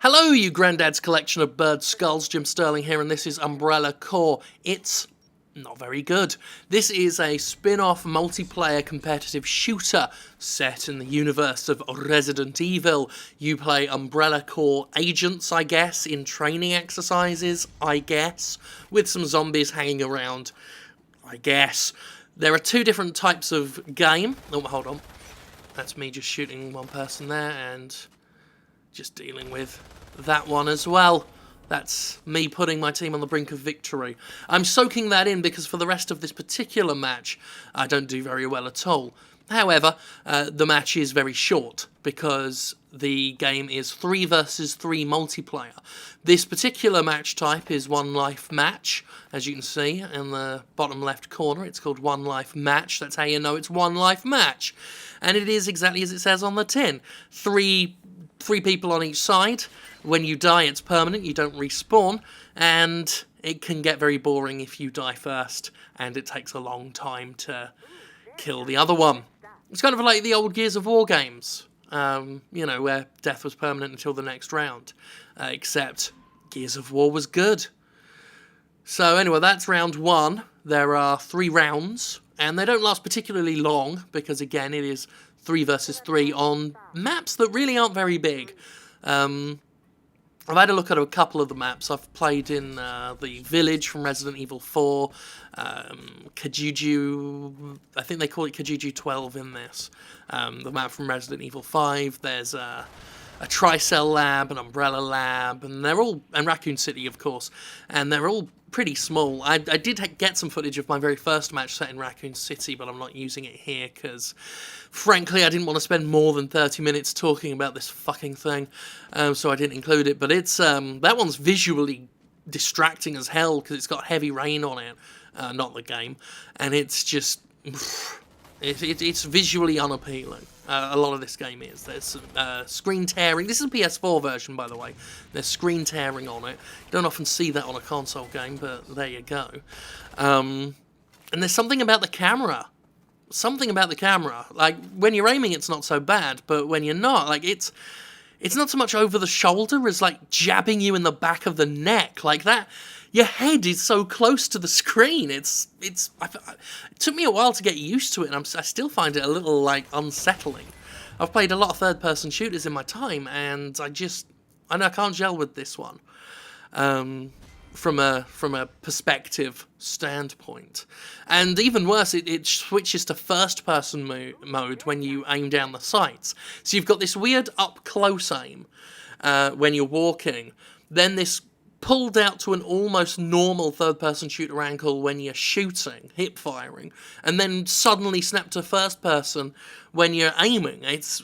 Hello, you Grandad's collection of bird skulls. Jim Sterling here, and this is Umbrella Corps. It's not very good. This is a spin-off multiplayer competitive shooter set in the universe of Resident Evil. You play Umbrella Corps agents, I guess, in training exercises, I guess, with some zombies hanging around, I guess. There are two different types of game. Oh, hold on. That's me just shooting one person there, and just dealing with that one as well. That's me putting my team on the brink of victory. I'm soaking that in because for the rest of this particular match, I don't do very well at all. However, the match is very short because the game is 3 versus 3 multiplayer. This particular match type is one life match. As you can see in the bottom left corner, it's called one life match. That's how you know it's one life match. And it is exactly as it says on the tin. Three people on each side. When you die, it's permanent, you don't respawn, and it can get very boring if you die first, and it takes a long time to kill the other one. It's kind of like the old Gears of War games, you know, where death was permanent until the next round, except Gears of War was good. So anyway, that's round 1. There are 3 rounds, and they don't last particularly long, because again, it is 3 versus 3 on maps that really aren't very big. I've had a look at a couple of the maps. I've played in the village from Resident Evil 4, Kajuju, I think they call it Kajuju 12 in this. The map from Resident Evil 5, there's a Tricell lab, an Umbrella lab, and they're all, and Raccoon City, of course, and they're all pretty small. I did get some footage of my very first match set in Raccoon City, but I'm not using it here because, frankly, I didn't want to spend more than 30 minutes talking about this fucking thing, so I didn't include it. But it's that one's visually distracting as hell because it's got heavy rain on it, not the game, and it's just it's visually unappealing. A lot of this game is. There's screen tearing. This is a PS4 version, by the way. There's screen tearing on it. You don't often see that on a console game, but there you go. And there's something about the camera. Something about the camera. Like, when you're aiming, it's not so bad, but when you're not, like, it's not so much over the shoulder as, like, jabbing you in the back of the neck. Like, that... Your head is so close to the screen. It took me a while to get used to it, and I still find it a little, like, unsettling. I've played a lot of third-person shooters in my time, and I can't gel with this one. From a perspective standpoint. And even worse, it switches to first-person mode when you aim down the sights. So you've got this weird up-close aim when you're walking, then this pulled out to an almost normal third-person shooter angle when you're shooting, hip-firing, and then suddenly snap to first-person when you're aiming. It's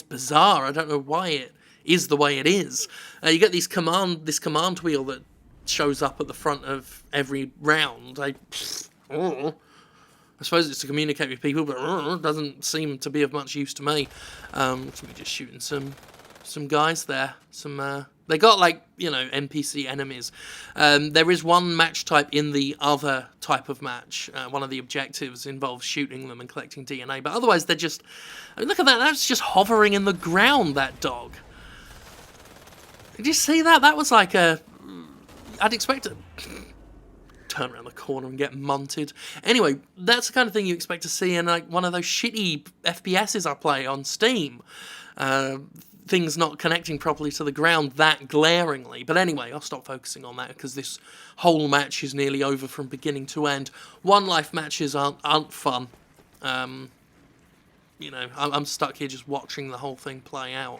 bizarre. I don't know why it is the way it is. You get this command wheel that shows up at the front of every round. I suppose it's to communicate with people, but it doesn't seem to be of much use to me. So we're just shooting some guys there. They got, like, you know, NPC enemies. There is one match type in the other type of match. One of the objectives involves shooting them and collecting DNA. But otherwise, they're just... I mean, look at that. That's just hovering in the ground, that dog. Did you see that? That was like a... I'd expect to turn around the corner and get munted. Anyway, that's the kind of thing you expect to see in, like, one of those shitty FPSs I play on Steam. Things not connecting properly to the ground that glaringly. But anyway, I'll stop focusing on that because this whole match is nearly over from beginning to end. One-life matches aren't fun. You know, I'm stuck here just watching the whole thing play out.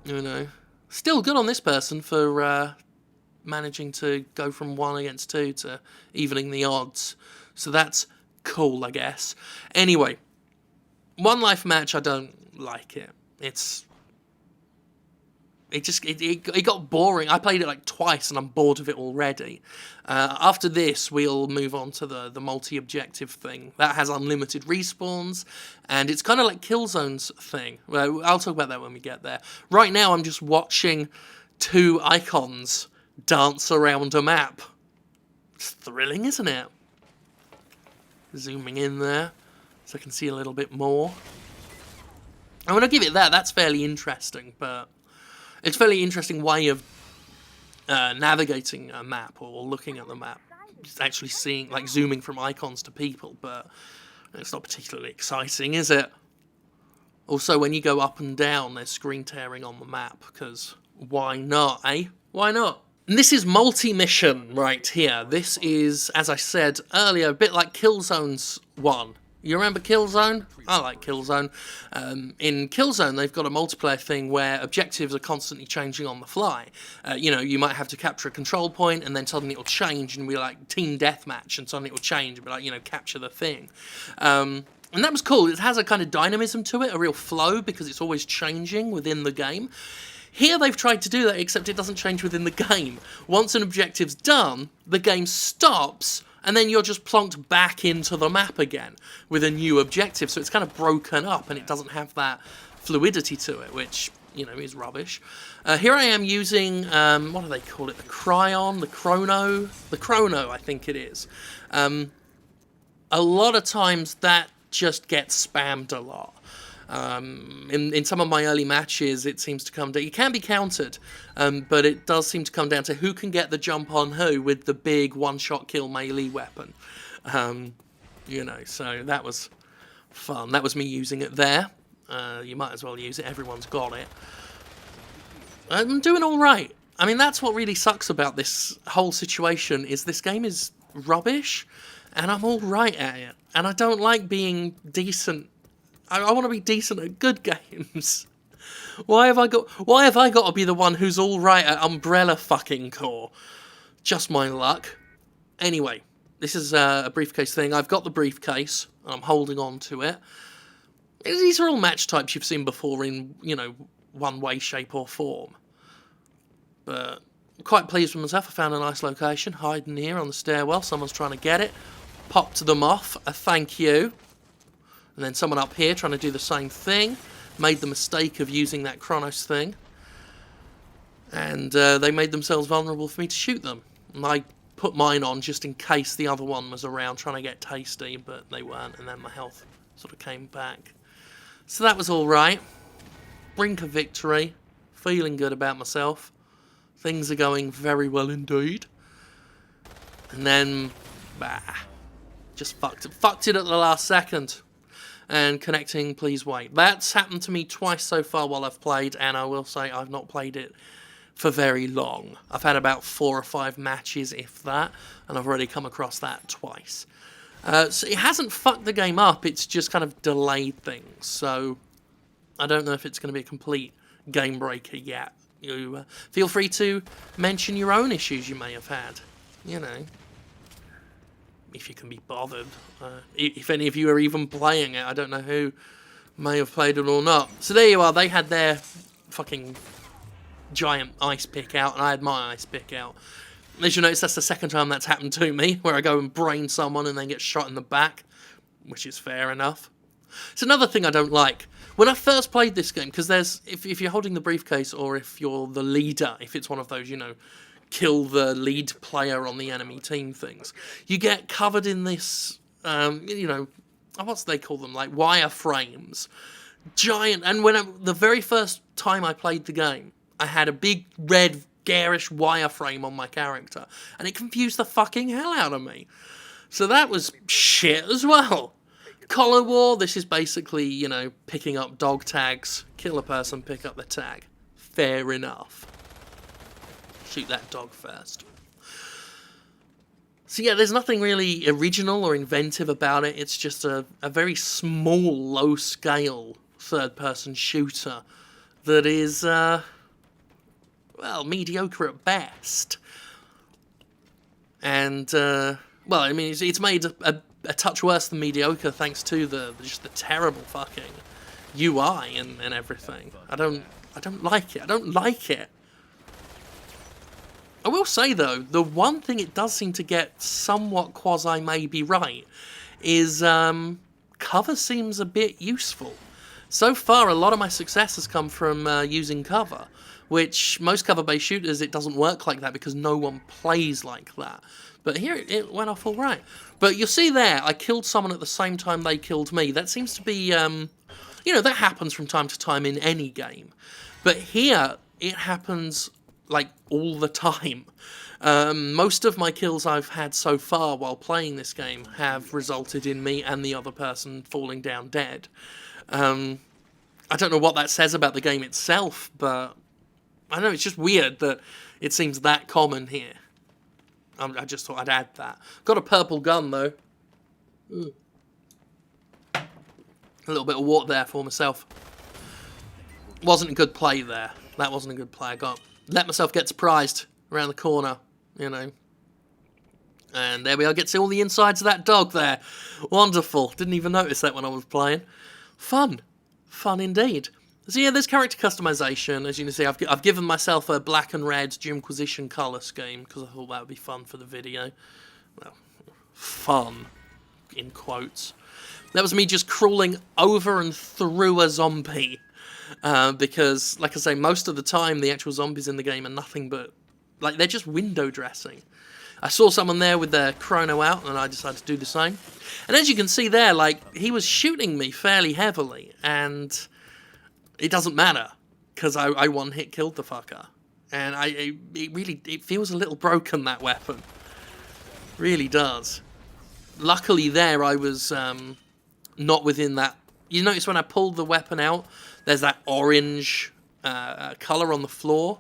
You know, still good on this person for managing to go from 1 against 2 to evening the odds. So that's cool, I guess. Anyway, one-life match, I don't like it. It got boring. I played it like twice and I'm bored of it already. After this, we'll move on to the multi-objective thing. That has unlimited respawns, and it's kind of like Killzone's thing. Well, I'll talk about that when we get there. Right now, I'm just watching 2 icons dance around a map. It's thrilling, isn't it? Zooming in there so I can see a little bit more. I'm going to give it that. That's fairly interesting, but it's a fairly interesting way of navigating a map or looking at the map. Just actually seeing, like, zooming from icons to people, but it's not particularly exciting, is it? Also, when you go up and down, there's screen tearing on the map, because why not, eh? Why not? And this is multi-mission right here. This is, as I said earlier, a bit like Killzone's one. You remember Killzone? I like Killzone. In Killzone, they've got a multiplayer thing where objectives are constantly changing on the fly. You know, you might have to capture a control point, and then suddenly it'll change, and be like team deathmatch, and suddenly it'll change, and be like, you know, capture the thing. And that was cool. It has a kind of dynamism to it, a real flow, because it's always changing within the game. Here they've tried to do that, except it doesn't change within the game. Once an objective's done, the game stops, and then you're just plonked back into the map again with a new objective. So it's kind of broken up, and it doesn't have that fluidity to it, which, you know, is rubbish. Here I am using, what do they call it? The Cryon? The Chrono? The Chrono, I think it is. A lot of times that just gets spammed a lot. In some of my early matches, it seems to come down. You can be countered, but it does seem to come down to who can get the jump on who with the big one-shot kill melee weapon. You know, so that was fun. That was me using it there. You might as well use it. Everyone's got it. I'm doing all right. I mean, that's what really sucks about this whole situation, is this game is rubbish, and I'm all right at it. And I don't like being decent. I want to be decent at good games. Why have I got to be the one who's all right at Umbrella fucking Corps? Just my luck. Anyway, this is a briefcase thing. I've got the briefcase, and I'm holding on to it. These are all match types you've seen before in, you know, one way, shape or form. But I'm quite pleased with myself. I found a nice location, hiding here on the stairwell. Someone's trying to get it. Popped them off. A thank you. And then someone up here trying to do the same thing. Made the mistake of using that Chronos thing. And they made themselves vulnerable for me to shoot them. And I put mine on just in case the other one was around trying to get tasty, but they weren't. And then my health sort of came back. So that was all right. Brink of victory. Feeling good about myself. Things are going very well indeed. And then, bah. Just fucked it at the last second. And connecting, please wait. That's happened to me twice so far while I've played, and I will say I've not played it for very long. I've had about 4 or 5 matches, if that, and I've already come across that twice. So it hasn't fucked the game up, it's just kind of delayed things. So I don't know if it's going to be a complete game breaker yet. You feel free to mention your own issues you may have had, you know. If you can be bothered. If any of you are even playing it, I don't know who may have played it or not. So there you are, they had their fucking giant ice pick out, and I had my ice pick out. As you notice, that's the second time that's happened to me, where I go and brain someone and then get shot in the back, which is fair enough. It's another thing I don't like. When I first played this game, because there's, if you're holding the briefcase, or if you're the leader, if it's one of those, you know, kill the lead player on the enemy team things, you get covered in this, you know, what's they call them, like wireframes. Giant, and the very first time I played the game, I had a big red garish wireframe on my character, and it confused the fucking hell out of me. So that was shit as well. Collar War, this is basically, you know, picking up dog tags, kill a person, pick up the tag. Fair enough. Shoot that dog first. So yeah, there's nothing really original or inventive about it. It's just a very small, low-scale third-person shooter that is, well, mediocre at best. And, well, I mean, it's made a touch worse than mediocre thanks to just the terrible fucking UI and everything. I don't like it. I don't like it. I will say, though, the one thing it does seem to get somewhat quasi-maybe right is cover seems a bit useful. So far, a lot of my success has come from using cover, which most cover-based shooters, it doesn't work like that because no one plays like that. But here, it went off all right. But you'll see there, I killed someone at the same time they killed me. That seems to be You know, that happens from time to time in any game. But here, it happens, like, all the time. Most of my kills I've had so far while playing this game have resulted in me and the other person falling down dead. I don't know what that says about the game itself, but I don't know, it's just weird that it seems that common here. I just thought I'd add that. Got a purple gun, though. A little bit of water there for myself. Wasn't a good play there. That wasn't a good play. I let myself get surprised around the corner, you know. And there we are. Get to see all the insides of that dog there. Wonderful. Didn't even notice that when I was playing. Fun. Fun indeed. So yeah, there's character customization. As you can see, I've given myself a black and red Jimquisition colour scheme because I thought that would be fun for the video. Well, fun, in quotes. That was me just crawling over and through a zombie. Because, like I say, most of the time the actual zombies in the game are nothing but, like, they're just window dressing. I saw someone there with their chrono out, and I decided to do the same. And as you can see there, like, he was shooting me fairly heavily, and it doesn't matter, because I one-hit killed the fucker. And it feels a little broken, that weapon. Really does. Luckily there, I was not within that. You notice when I pulled the weapon out, there's that orange colour on the floor.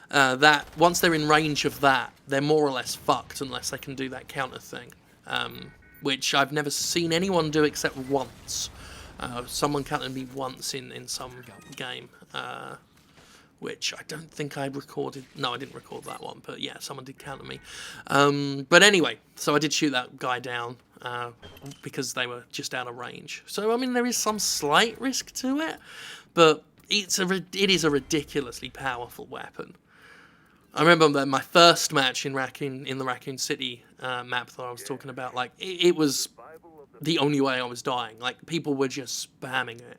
That once they're in range of that, they're more or less fucked unless they can do that counter thing. Which I've never seen anyone do except once. Someone countered me once in some game. Which I don't think I recorded. No, I didn't record that one, but yeah, someone did counter me. But anyway, so I did shoot that guy down because they were just out of range. So, I mean, there is some slight risk to it, but it is a ridiculously powerful weapon. I remember my first match in the Raccoon City map that I was talking about, like, it was the only way I was dying. Like, people were just spamming it.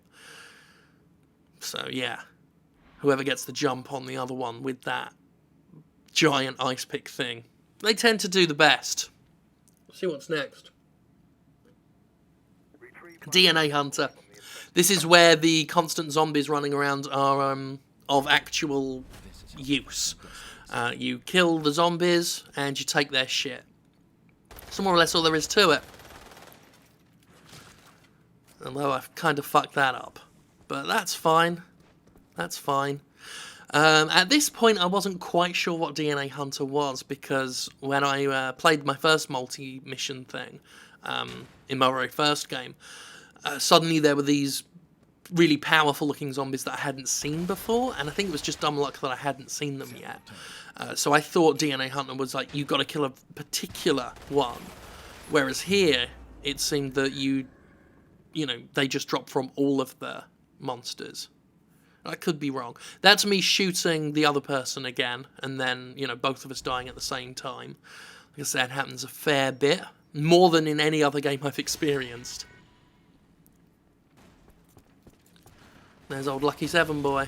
So, yeah. Whoever gets the jump on the other one with that giant ice pick thing, they tend to do the best. Let's see what's next. DNA Hunter. This is where the constant zombies running around are of actual use. You kill the zombies and you take their shit. That's more or less all there is to it. Although I've kind of fucked that up. But that's fine. That's fine. At this point, I wasn't quite sure what DNA Hunter was, because when I played my first multi-mission thing in my very first game, suddenly there were these really powerful-looking zombies that I hadn't seen before, and I think it was just dumb luck that I hadn't seen them yet. So I thought DNA Hunter was like, you've got to kill a particular one, whereas here, it seemed that you know, they just drop from all of the monsters. I could be wrong. That's me shooting the other person again, and then, you know, both of us dying at the same time. Like I said, happens a fair bit. More than in any other game I've experienced. There's old Lucky 7 boy,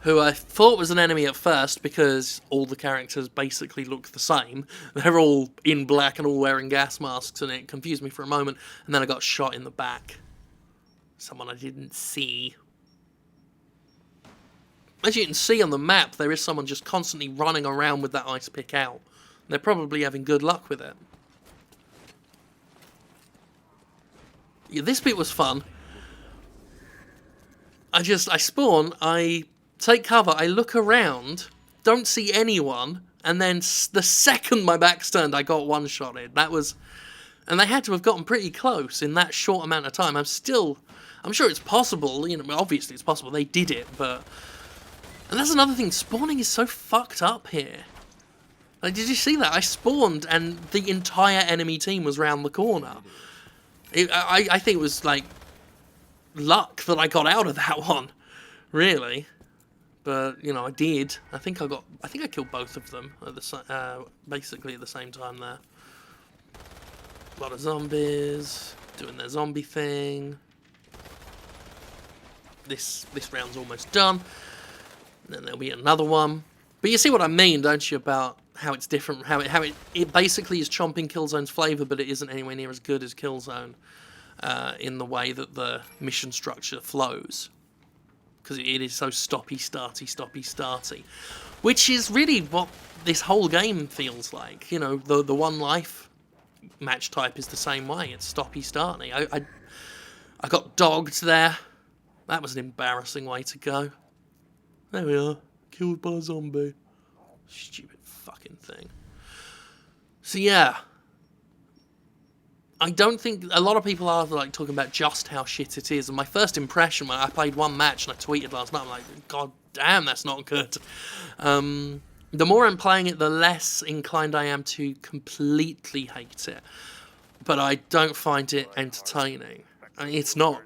who I thought was an enemy at first because all the characters basically look the same. They're all in black and all wearing gas masks, and it confused me for a moment, and then I got shot in the back. Someone I didn't see. As you can see on the map, there is someone just constantly running around with that ice pick out. They're probably having good luck with it. Yeah, this bit was fun. I spawn, I take cover, I look around, don't see anyone, and then the second my back's turned, I got one-shotted. That was... And they had to have gotten pretty close in that short amount of time. I'm sure it's possible, you know, obviously it's possible, they did it, but... And that's another thing, spawning is so fucked up here. Like, did you see that? I spawned and the entire enemy team was round the corner. I think it was, like, luck that I got out of that one, really. But, you know, I did. I think I killed both of them at basically at the same time there. A lot of zombies, doing their zombie thing. This round's almost done. Then there'll be another one. But you see what I mean, don't you, about how it's different, how it basically is chomping Killzone's flavour, but it isn't anywhere near as good as Killzone. in the way that the mission structure flows. Because it is so stoppy-starty. Which is really what this whole game feels like. You know, the one life match type is the same way. It's stoppy-starty. I got dogged there. That was an embarrassing way to go. There we are. Killed by a zombie. Stupid fucking thing. So yeah. I don't think... A lot of people are like talking about just how shit it is. And my first impression when I played one match and I tweeted last night, I'm like, God damn, that's not good. The more I'm playing it, the less inclined I am to completely hate it. But I don't find it entertaining. I mean, it's not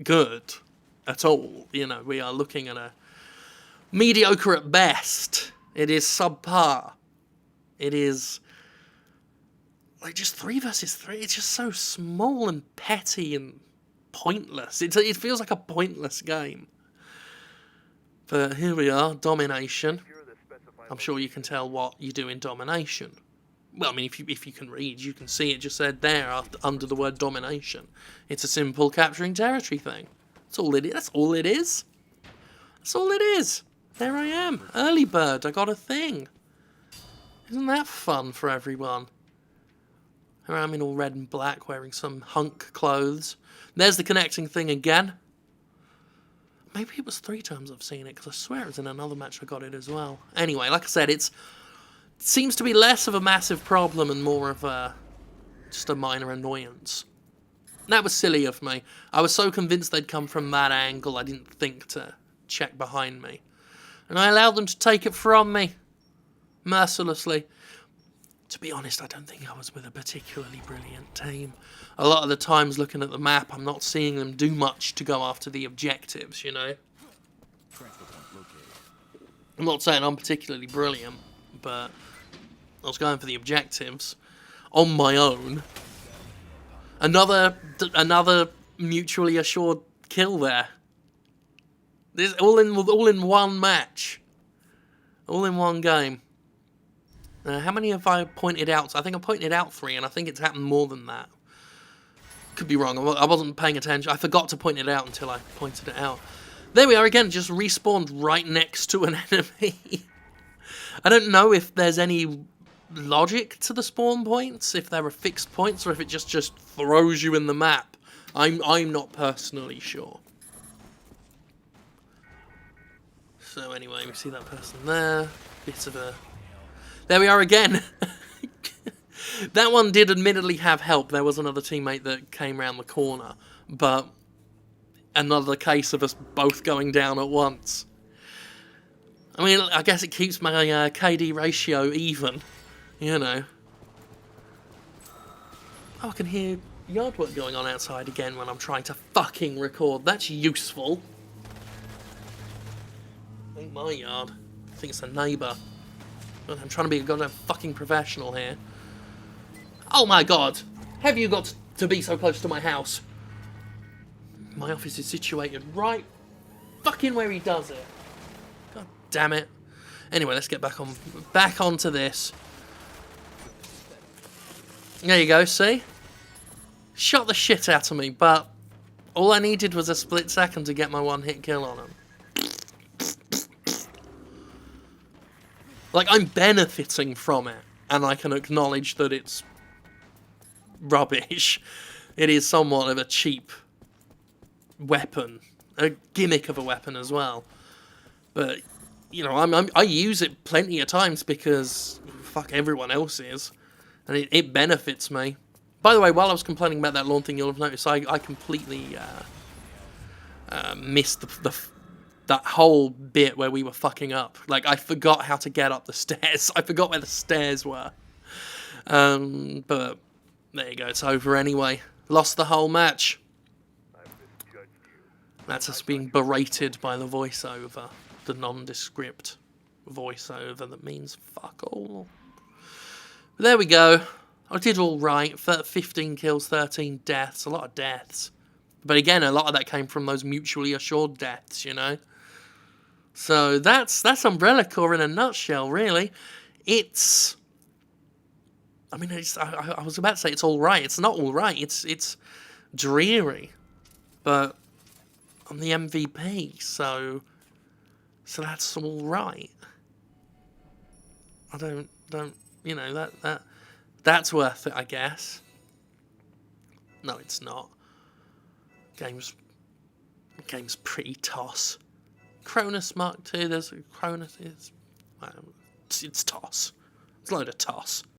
good at all. You know, we are looking at a mediocre at best. It is subpar. It is like just 3 versus 3. It's just so small and petty and pointless. It feels like a pointless game. But here we are, domination. I'm sure you can tell what you do in domination. Well, I mean, if you can read, you can see it just said there under the word domination. It's a simple capturing territory thing. That's all it is. That's all it is. That's all it is. There I am. Early bird. I got a thing. Isn't that fun for everyone? Here I am in all red and black, wearing some hunk clothes. There's the connecting thing again. Maybe it was 3 times I've seen it, because I swear it was in another match I got it as well. Anyway, like I said, it seems to be less of a massive problem and more of just a minor annoyance. That was silly of me. I was so convinced they'd come from that angle, I didn't think to check behind me. And I allowed them to take it from me. Mercilessly. To be honest, I don't think I was with a particularly brilliant team. A lot of the times looking at the map, I'm not seeing them do much to go after the objectives, you know? I'm not saying I'm particularly brilliant, but I was going for the objectives on my own. Another mutually assured kill there. This all in one match. All in one game. How many have I pointed out? I think I pointed out 3, and I think it's happened more than that. Could be wrong. I wasn't paying attention. I forgot to point it out until I pointed it out. There we are again, just respawned right next to an enemy. I don't know if there's any logic to the spawn points, if there are fixed points, or if it just throws you in the map. I'm not personally sure. So anyway, we see that person there. Bit of a... There we are again. That one did admittedly have help. There was another teammate that came round the corner. But another case of us both going down at once. I mean, I guess it keeps my KD ratio even. You know. Oh, I can hear yard work going on outside again when I'm trying to fucking record. That's useful. Ain't my yard. I think it's a neighbour. I'm trying to be a goddamn fucking professional here. Oh my god! Have you got to be so close to my house? My office is situated right fucking where he does it. God damn it. Anyway, let's get back onto this. There you go, see? Shot the shit out of me, but all I needed was a split second to get my one-hit kill on him. Like, I'm benefiting from it, and I can acknowledge that it's rubbish. It is somewhat of a cheap weapon, a gimmick of a weapon as well. But, you know, I use it plenty of times because, fuck, everyone else is, and it benefits me. By the way, while I was complaining about that lawn thing, you'll have noticed I completely missed that whole bit where we were fucking up. Like, I forgot how to get up the stairs. I forgot where the stairs were. But there you go, it's over anyway. Lost the whole match. That's us being berated by the voiceover. The nondescript voiceover that means fuck all. But there we go. I did all right. 15 kills, 13 deaths. A lot of deaths. But again, a lot of that came from those mutually assured deaths, you know? So that's Umbrella Corps in a nutshell, really. It's... I mean, I was about to say it's all right. It's not all right. It's dreary. But I'm the MVP, so that's all right. I don't, you know, that's worth it, I guess. No, it's not. Game's pretty toss. Cronus Mark II, there's a Cronus, it's toss. It's a load of toss.